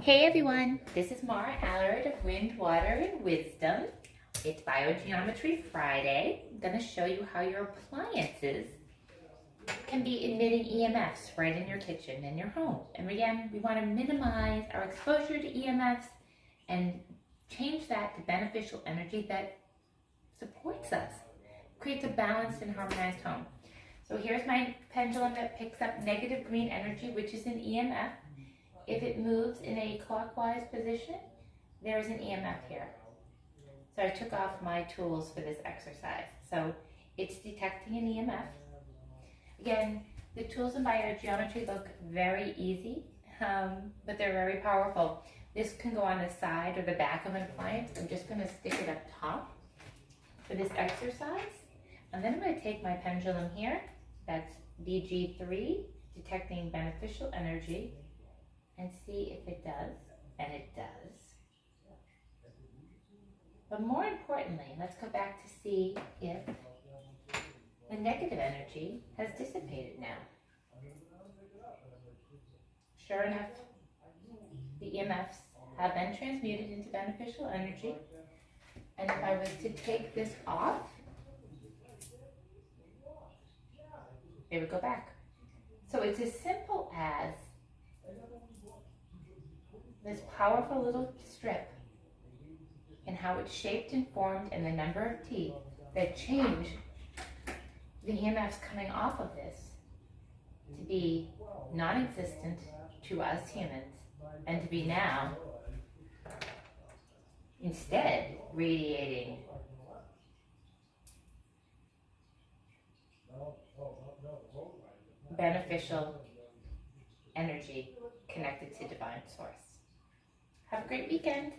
Hey everyone, this is Mara Allard of Wind, Water, and Wisdom. It's Biogeometry Friday. I'm going to show you how your appliances can be emitting EMFs right in your kitchen and your home. And again, we want to minimize our exposure to EMFs and change that to beneficial energy that supports us, creates a balanced and harmonized home. So here's my pendulum that picks up negative green energy, which is an EMF. If it moves in a clockwise position, there's an EMF here. So I took off my tools for this exercise. So it's detecting an EMF. Again, the tools in biogeometry look very easy, but they're very powerful. This can go on the side or the back of an appliance. I'm just going to stick it up top for this exercise. And then I'm going to take my pendulum here. That's BG3, detecting beneficial energy, and see if it does, and it does. But more importantly, let's go back to see if the negative energy has dissipated now. Sure enough, the EMFs have been transmuted into beneficial energy. And if I was to take this off, it would go back. So it's as simple as this powerful little strip and how it's shaped and formed and the number of teeth that change the EMFs coming off of this to be non-existent to us humans and to be now instead radiating beneficial energy connected to divine source. Have a great weekend.